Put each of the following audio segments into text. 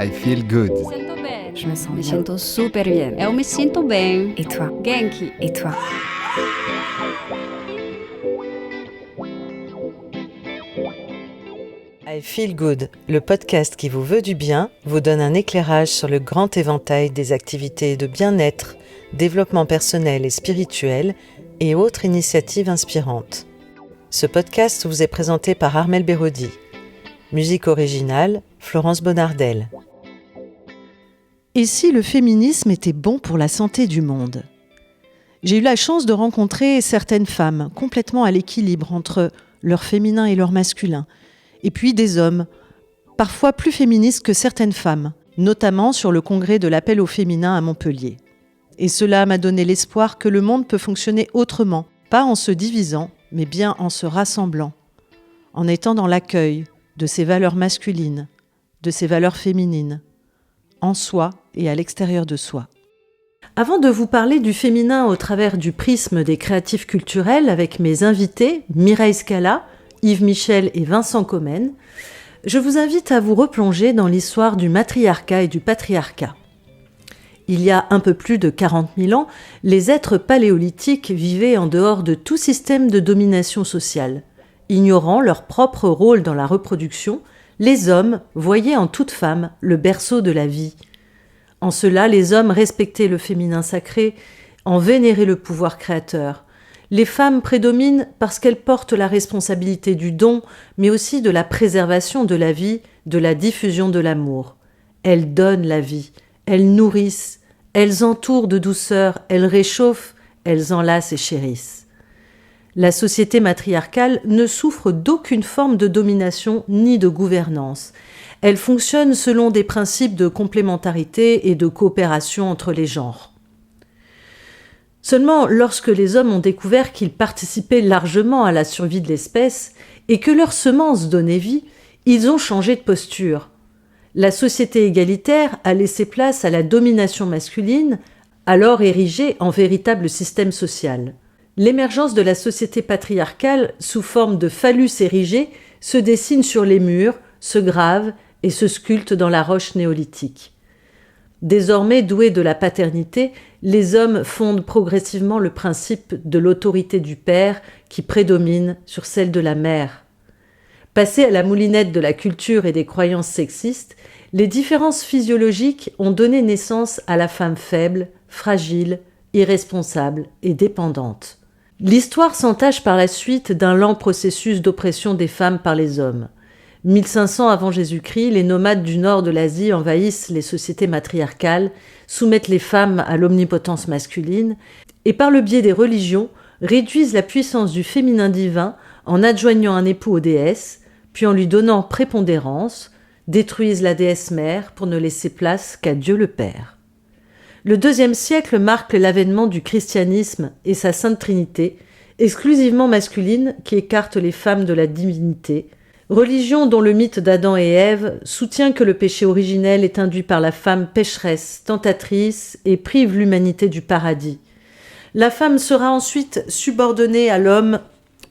I feel good. Je me sens Me bien. sinto super bien. Eu me sinto bem. Et toi? Genki. Et toi? I Feel Good, le podcast qui vous veut du bien, vous donne un éclairage sur le grand éventail des activités de bien-être, développement personnel et spirituel et autres initiatives inspirantes. Ce podcast vous est présenté par Armelle Béraudy. Musique originale, Florence Bonnardel. Et si le féminisme était bon pour la santé du monde ? J'ai eu la chance de rencontrer certaines femmes complètement à l'équilibre entre leur féminin et leur masculin, et puis des hommes, parfois plus féministes que certaines femmes, notamment sur le congrès de l'appel au féminin à Montpellier. Et cela m'a donné l'espoir que le monde peut fonctionner autrement, pas en se divisant, mais bien en se rassemblant, en étant dans l'accueil de ses valeurs masculines, de ses valeurs féminines, en soi et à l'extérieur de soi. Avant de vous parler du féminin au travers du prisme des créatifs culturels avec mes invités, Mireille Scala, Yves Michel et Vincent Commen, je vous invite à vous replonger dans l'histoire du matriarcat et du patriarcat. Il y a un peu plus de 40 000 ans, les êtres paléolithiques vivaient en dehors de tout système de domination sociale. Ignorant leur propre rôle dans la reproduction, les hommes voyaient en toute femme le berceau de la vie. En cela, les hommes respectaient le féminin sacré, en vénéraient le pouvoir créateur. Les femmes prédominent parce qu'elles portent la responsabilité du don, mais aussi de la préservation de la vie, de la diffusion de l'amour. Elles donnent la vie, elles nourrissent, elles entourent de douceur, elles réchauffent, elles enlacent et chérissent. La société matriarcale ne souffre d'aucune forme de domination ni de gouvernance. Elle fonctionne selon des principes de complémentarité et de coopération entre les genres. Seulement, lorsque les hommes ont découvert qu'ils participaient largement à la survie de l'espèce et que leurs semences donnaient vie, ils ont changé de posture. La société égalitaire a laissé place à la domination masculine, alors érigée en véritable système social. L'émergence de la société patriarcale, sous forme de phallus érigés, se dessine sur les murs, se grave et se sculpte dans la roche néolithique. Désormais doués de la paternité, les hommes fondent progressivement le principe de l'autorité du père qui prédomine sur celle de la mère. Passés à la moulinette de la culture et des croyances sexistes, les différences physiologiques ont donné naissance à la femme faible, fragile, irresponsable et dépendante. L'histoire s'entache par la suite d'un lent processus d'oppression des femmes par les hommes. 1500 avant Jésus-Christ, les nomades du nord de l'Asie envahissent les sociétés matriarcales, soumettent les femmes à l'omnipotence masculine et par le biais des religions réduisent la puissance du féminin divin en adjoignant un époux aux déesses, puis en lui donnant prépondérance, détruisent la déesse mère pour ne laisser place qu'à Dieu le Père. Le IIe siècle marque l'avènement du christianisme et sa Sainte Trinité, exclusivement masculine qui écarte les femmes de la divinité, religion dont le mythe d'Adam et Ève soutient que le péché originel est induit par la femme pécheresse, tentatrice et prive l'humanité du paradis. La femme sera ensuite subordonnée à l'homme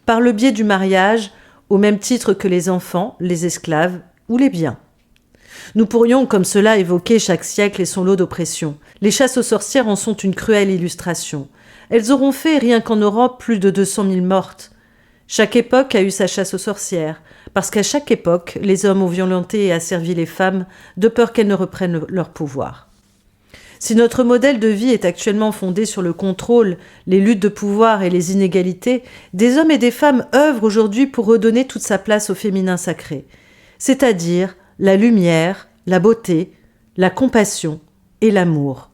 par le biais du mariage, au même titre que les enfants, les esclaves ou les biens. Nous pourrions, comme cela, évoquer chaque siècle et son lot d'oppression. Les chasses aux sorcières en sont une cruelle illustration. Elles auront fait, rien qu'en Europe, plus de 200 000 mortes. Chaque époque a eu sa chasse aux sorcières, parce qu'à chaque époque, les hommes ont violenté et asservi les femmes de peur qu'elles ne reprennent leur pouvoir. Si notre modèle de vie est actuellement fondé sur le contrôle, les luttes de pouvoir et les inégalités, des hommes et des femmes œuvrent aujourd'hui pour redonner toute sa place au féminin sacré, c'est-à-dire la lumière, la beauté, la compassion et l'amour.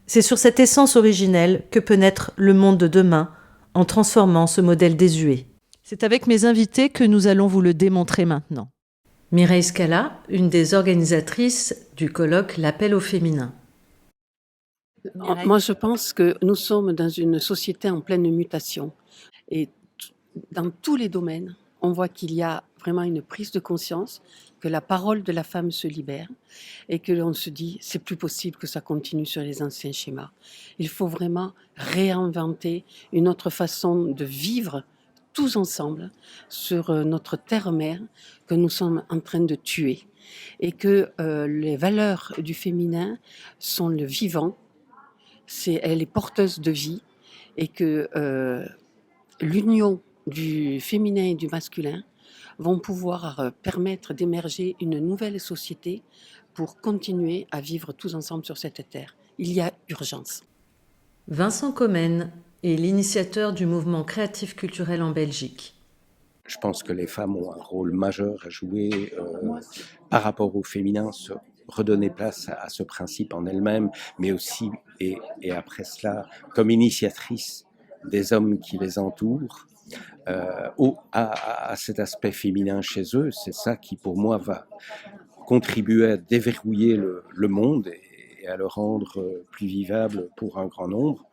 C'est sur cette essence originelle que peut naître le monde de demain en transformant ce modèle désuet. C'est avec mes invités que nous allons vous le démontrer maintenant. Mireille Scala, une des organisatrices du colloque L'Appel au féminin. Moi, je pense que nous sommes dans une société en pleine mutation. Et dans tous les domaines, on voit qu'il y a vraiment une prise de conscience, que la parole de la femme se libère et que l'on se dit c'est plus possible que ça continue sur les anciens schémas. Il faut vraiment réinventer une autre façon de vivre tous ensemble sur notre terre-mère que nous sommes en train de tuer et que les valeurs du féminin sont le vivant, elle est porteuse de vie et que l'union du féminin et du masculin vont pouvoir permettre d'émerger une nouvelle société pour continuer à vivre tous ensemble sur cette terre. Il y a urgence. Vincent Commen est l'initiateur du mouvement créatif culturel en Belgique. Je pense que les femmes ont un rôle majeur à jouer par rapport au féminin, redonner place à ce principe en elle-même, mais aussi, et après cela, comme initiatrice des hommes qui les entourent, à cet aspect féminin chez eux. C'est ça qui, pour moi, va contribuer à déverrouiller le monde et à le rendre plus vivable pour un grand nombre.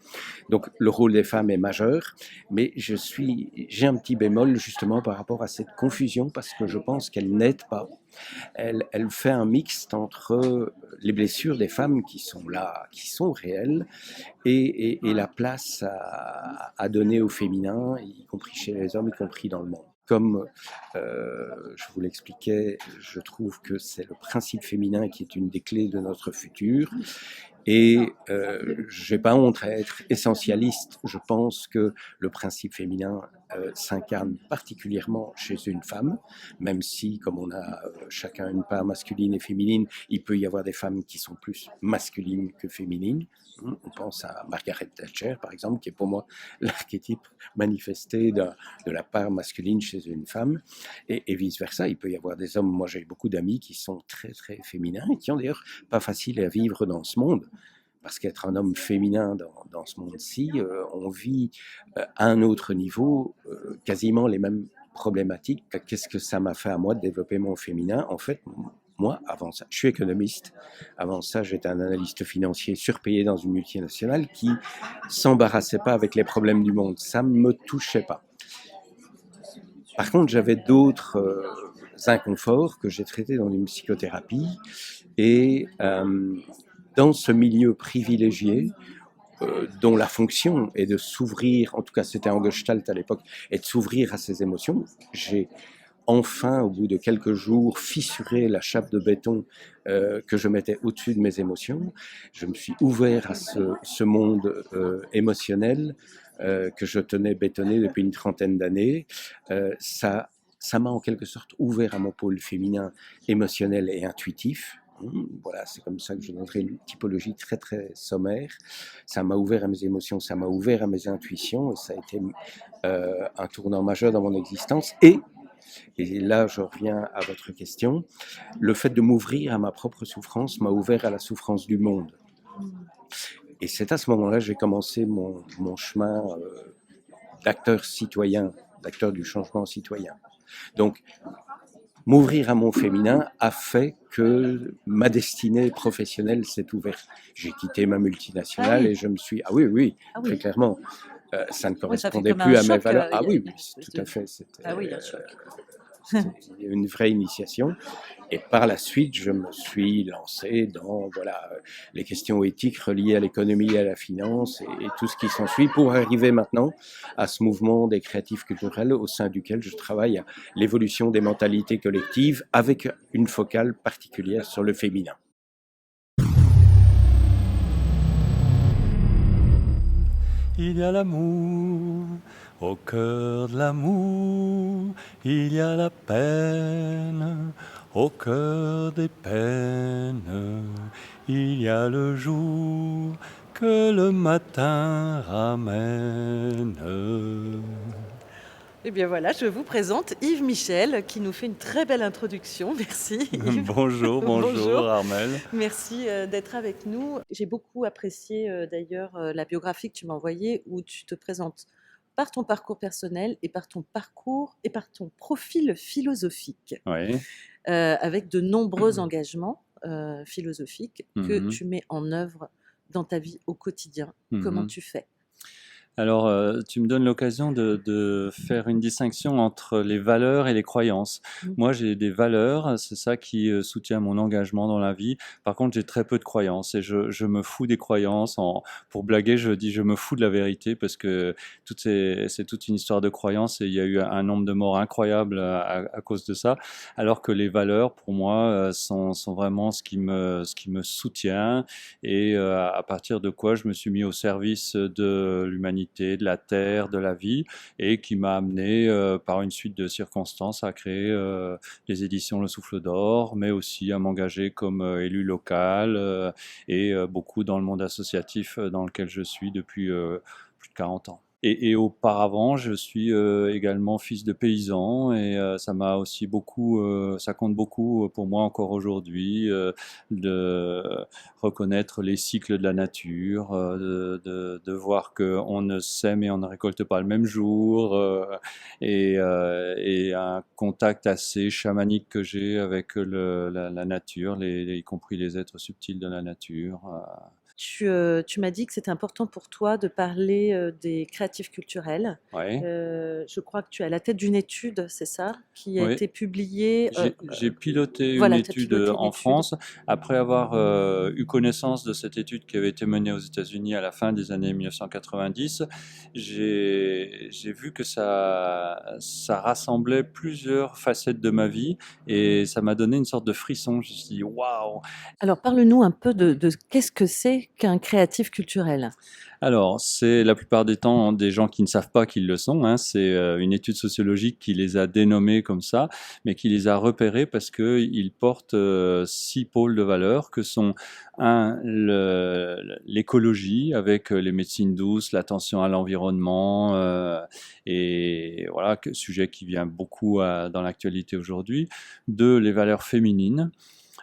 Donc le rôle des femmes est majeur, mais j'ai un petit bémol justement par rapport à cette confusion parce que je pense qu'elle n'aide pas. Elle fait un mixte entre les blessures des femmes qui sont là, qui sont réelles, et la place à donner au féminin, y compris chez les hommes, y compris dans le monde. Comme je vous l'expliquais, je trouve que c'est le principe féminin qui est une des clés de notre futur. Et j'ai pas honte à être essentialiste. Je pense que le principe féminin s'incarne particulièrement chez une femme, même si, comme on a chacun une part masculine et féminine, il peut y avoir des femmes qui sont plus masculines que féminines. On pense à Margaret Thatcher, par exemple, qui est pour moi l'archétype manifesté de la part masculine chez une femme, et vice-versa. Il peut y avoir des hommes, moi j'ai beaucoup d'amis qui sont très très féminins, et qui ont d'ailleurs pas facile à vivre dans ce monde, parce qu'être un homme féminin dans ce monde-ci, on vit à un autre niveau quasiment les mêmes problématiques. Qu'est-ce que ça m'a fait à moi de développer mon féminin ? En fait, moi, avant ça, je suis économiste. Avant ça, j'étais un analyste financier surpayé dans une multinationale qui s'embarrassait pas avec les problèmes du monde. Ça ne me touchait pas. Par contre, j'avais d'autres inconforts que j'ai traités dans une psychothérapie. Et dans ce milieu privilégié, dont la fonction est de s'ouvrir, en tout cas c'était en Gestalt à l'époque, et de s'ouvrir à ses émotions, j'ai enfin, au bout de quelques jours, fissuré la chape de béton que je mettais au-dessus de mes émotions. Je me suis ouvert à ce monde émotionnel que je tenais bétonné depuis une trentaine d'années. Ça m'a en quelque sorte ouvert à mon pôle féminin émotionnel et intuitif. Voilà, c'est comme ça que je donnerai une typologie très très sommaire. Ça m'a ouvert à mes émotions, ça m'a ouvert à mes intuitions, et ça a été un tournant majeur dans mon existence. Et là, je reviens à votre question, le fait de m'ouvrir à ma propre souffrance m'a ouvert à la souffrance du monde. Et c'est à ce moment-là que j'ai commencé mon chemin d'acteur citoyen, d'acteur du changement citoyen. Donc, m'ouvrir à mon féminin a fait que ma destinée professionnelle s'est ouverte. J'ai quitté ma multinationale et je me suis... oui, très clairement. Ça ne correspondait plus à mes valeurs. Tout à fait. C'était une vraie initiation. Et par la suite, je me suis lancé dans les questions éthiques reliées à l'économie et à la finance et tout ce qui s'ensuit pour arriver maintenant à ce mouvement des créatifs culturels au sein duquel je travaille à l'évolution des mentalités collectives avec une focale particulière sur le féminin. Il y a l'amour, au cœur de l'amour, il y a la peine, au cœur des peines, il y a le jour que le matin ramène. Eh bien voilà, je vous présente Yves Michel qui nous fait une très belle introduction. Merci Yves. Bonjour Armelle. Merci d'être avec nous. J'ai beaucoup apprécié d'ailleurs la biographie que tu m'as envoyée où tu te présentes par ton parcours personnel et par ton parcours et par ton profil philosophique. Oui. Avec de nombreux engagements philosophiques que tu mets en œuvre dans ta vie au quotidien. Comment tu fais ? Alors, tu me donnes l'occasion de faire une distinction entre les valeurs et les croyances. Moi, j'ai des valeurs, c'est ça qui soutient mon engagement dans la vie. Par contre, j'ai très peu de croyances et je me fous des croyances. Pour blaguer, je dis je me fous de la vérité parce que c'est toute une histoire de croyances et il y a eu un nombre de morts incroyable à cause de ça. Alors que les valeurs, pour moi, sont vraiment ce qui me soutient et à partir de quoi je me suis mis au service de l'humanité, de la terre, de la vie, et qui m'a amené par une suite de circonstances à créer les éditions Le Souffle d'Or, mais aussi à m'engager comme élu local et beaucoup dans le monde associatif dans lequel je suis depuis plus de 40 ans. Et auparavant, je suis également fils de paysan et ça m'a aussi beaucoup, ça compte beaucoup pour moi encore aujourd'hui de reconnaître les cycles de la nature, de voir qu'on ne sème et on ne récolte pas le même jour et un contact assez chamanique que j'ai avec la nature, y compris les êtres subtils de la nature. Tu m'as dit que c'était important pour toi de parler des créatifs culturels. Ouais. Je crois que tu es à la tête d'une étude, c'est ça, qui a Oui. été publiée. J'ai piloté voilà, une t'as étude piloté une en étude. France. Après avoir eu connaissance de cette étude qui avait été menée aux États-Unis à la fin des années 1990, j'ai vu que ça rassemblait plusieurs facettes de ma vie et ça m'a donné une sorte de frisson. Je me suis dit, waouh! Alors, parle-nous un peu de qu'est-ce que c'est qu'un créatif culturel? Alors, c'est la plupart des temps des gens qui ne savent pas qu'ils le sont, hein. C'est une étude sociologique qui les a dénommés comme ça, mais qui les a repérés parce qu'ils portent 6 pôles de valeur que sont l'écologie avec les médecines douces, l'attention à l'environnement et voilà, sujet qui vient beaucoup dans l'actualité aujourd'hui. 2, les valeurs féminines.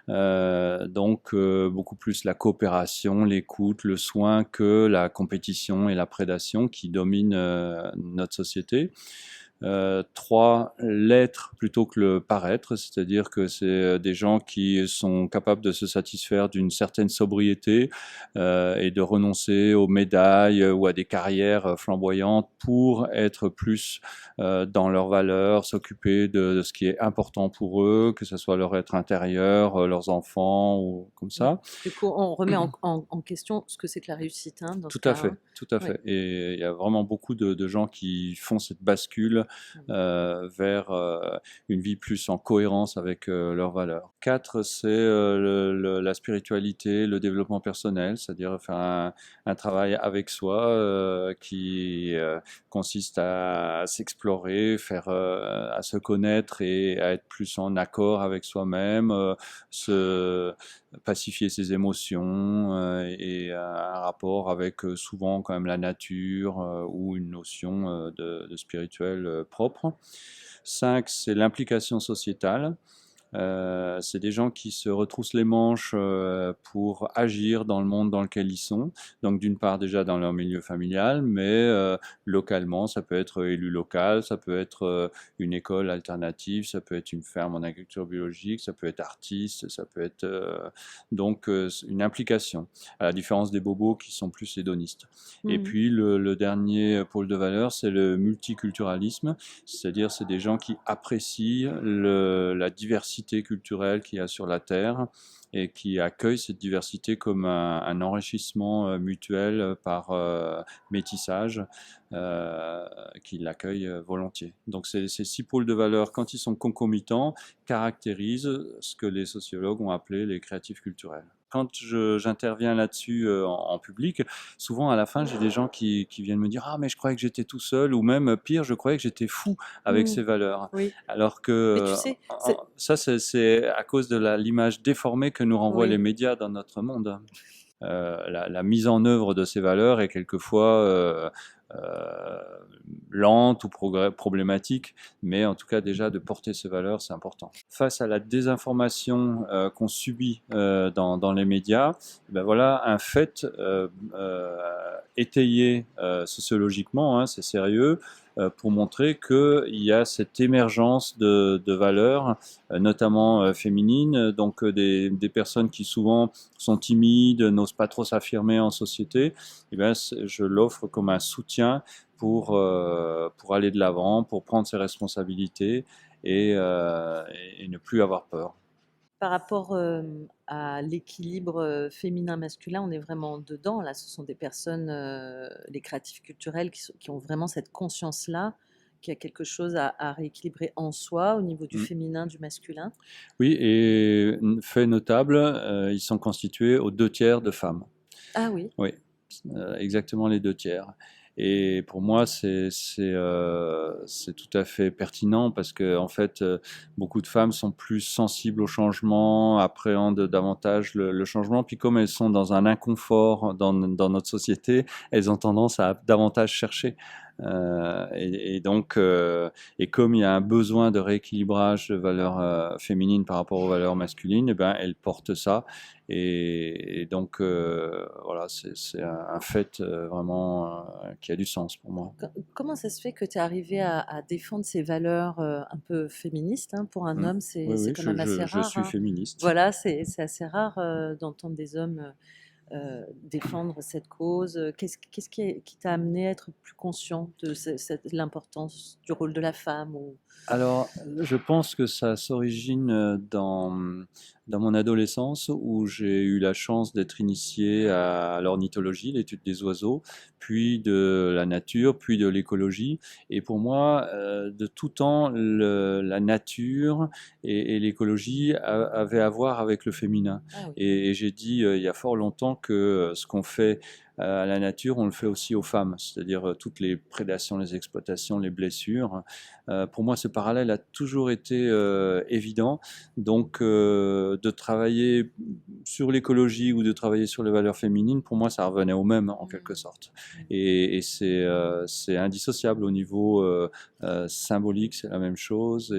Donc beaucoup plus la coopération, l'écoute, le soin que la compétition et la prédation qui dominent notre société. 3, l'être plutôt que le paraître, c'est-à-dire que c'est des gens qui sont capables de se satisfaire d'une certaine sobriété et de renoncer aux médailles ou à des carrières flamboyantes pour être plus dans leurs valeurs, s'occuper de ce qui est important pour eux, que ce soit leur être intérieur, leurs enfants ou comme ça. Du coup, on remet en question ce que c'est que la réussite, hein, dans ce Tout à cas, fait, hein. tout à fait. Et il y a vraiment beaucoup de gens qui font cette bascule vers une vie plus en cohérence avec leurs valeurs. 4, c'est la spiritualité, le développement personnel, c'est-à-dire faire un travail avec soi qui consiste à s'explorer, à se connaître et à être plus en accord avec soi-même, se pacifier ses émotions et un rapport avec souvent quand même la nature ou une notion de spirituel propre. 5, c'est l'implication sociétale. C'est des gens qui se retroussent les manches pour agir dans le monde dans lequel ils sont. Donc d'une part déjà dans leur milieu familial, mais localement, ça peut être élu local, ça peut être une école alternative, ça peut être une ferme en agriculture biologique, ça peut être artiste, ça peut être donc une implication, à la différence des bobos qui sont plus hédonistes. Et puis le dernier pôle de valeur, c'est le multiculturalisme, c'est-à-dire c'est des gens qui apprécient la diversité culturelle qu'il y a sur la Terre et qui accueillent cette diversité comme un enrichissement mutuel par métissage, qui l'accueillent volontiers. Donc ces 6 pôles de valeur, quand ils sont concomitants, caractérisent ce que les sociologues ont appelé les créatifs culturels. Quand j'interviens là-dessus en public, souvent à la fin, j'ai des gens qui viennent me dire « Ah, mais je croyais que j'étais tout seul » ou même pire, je croyais que j'étais fou avec ces valeurs. Oui. Alors que Mais tu sais, ça, c'est à cause de l'image déformée que nous renvoient Oui. les médias dans notre monde. La mise en œuvre de ces valeurs est quelquefois lente ou problématique, mais en tout cas déjà de porter ces valeurs, c'est important. Face à la désinformation qu'on subit dans les médias, ben voilà un fait étayé sociologiquement, hein, c'est sérieux, pour montrer qu'il y a cette émergence de valeurs, notamment féminines, donc des personnes qui souvent sont timides, n'osent pas trop s'affirmer en société. Eh bien, je l'offre comme un soutien pour aller de l'avant, pour prendre ses responsabilités et ne plus avoir peur. Par rapport à l'équilibre féminin-masculin, on est vraiment dedans. Là, ce sont des personnes, les créatifs culturels, qui ont vraiment cette conscience-là, qu'il y a quelque chose à rééquilibrer en soi au niveau du féminin, du masculin. Oui, et fait notable, ils sont constitués aux 2/3 de femmes. Ah oui. Oui, exactement les 2/3. Et pour moi, c'est tout à fait pertinent parce que en fait, beaucoup de femmes sont plus sensibles au changement, appréhendent davantage le changement. Puis comme elles sont dans un inconfort dans notre société, elles ont tendance à davantage chercher. Et donc, et comme il y a un besoin de rééquilibrage de valeurs féminines par rapport aux valeurs masculines, eh ben, elles portent ça. Et donc, voilà, c'est un fait vraiment qui a du sens pour moi. Comment ça se fait que tu es arrivé à défendre ces valeurs un peu féministes, hein, pour un homme, c'est Oui, quand même assez rare. Je suis féministe. Voilà, c'est assez rare d'entendre des hommes défendre cette cause. Qu'est-ce qui t'a amené à être plus conscient de l'importance du rôle de la femme Alors, je pense que ça s'origine dans mon adolescence où j'ai eu la chance d'être initié à l'ornithologie, l'étude des oiseaux, puis de la nature, puis de l'écologie. Et pour moi, de tout temps, la nature et l'écologie avaient à voir avec le féminin. Ah oui. Et j'ai dit il y a fort longtemps que ce qu'on fait à la nature, on le fait aussi aux femmes, c'est-à-dire toutes les prédations, les exploitations, les blessures. Pour moi, ce parallèle a toujours été évident. Donc, de travailler sur l'écologie ou de travailler sur les valeurs féminines, pour moi, ça revenait au même, en quelque sorte. Et c'est indissociable au niveau symbolique, c'est la même chose,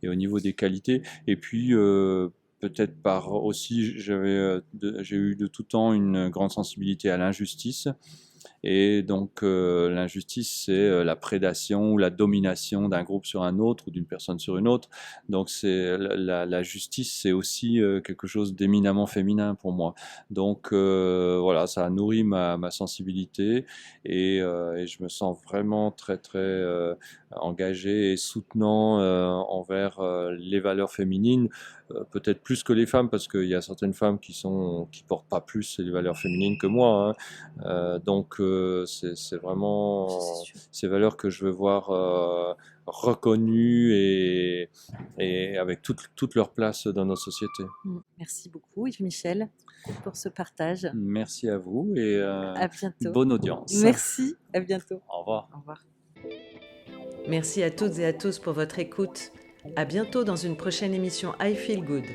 et au niveau des qualités. Et puis, peut-être par aussi, j'ai eu de tout temps une grande sensibilité à l'injustice. Et donc l'injustice, c'est la prédation ou la domination d'un groupe sur un autre ou d'une personne sur une autre. Donc la justice, c'est aussi quelque chose d'éminemment féminin pour moi. Donc voilà, ça a nourri ma sensibilité et je me sens vraiment très très engagé et soutenant envers les valeurs féminines. Peut-être plus que les femmes, parce qu'il y a certaines femmes qui portent pas plus les valeurs féminines que moi, hein. Donc c'est vraiment ces valeurs que je veux voir reconnues et avec toute leur place dans notre société. Merci beaucoup Yves Michel pour ce partage. Merci à vous et à bientôt. Bonne audience. Merci, à bientôt. Au revoir. Au revoir. Merci à toutes et à tous pour votre écoute. À bientôt dans une prochaine émission I Feel Good.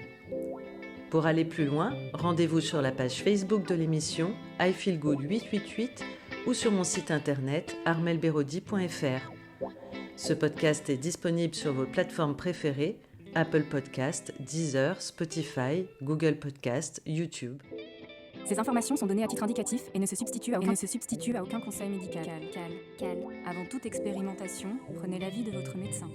Pour aller plus loin, rendez-vous sur la page Facebook de l'émission I Feel Good 888 ou sur mon site internet armelberodi.fr. Ce podcast est disponible sur vos plateformes préférées, Apple Podcast, Deezer, Spotify, Google Podcast, YouTube. Ces informations sont données à titre indicatif et ne se substituent à aucun conseil médical. Avant toute expérimentation, prenez l'avis de votre médecin.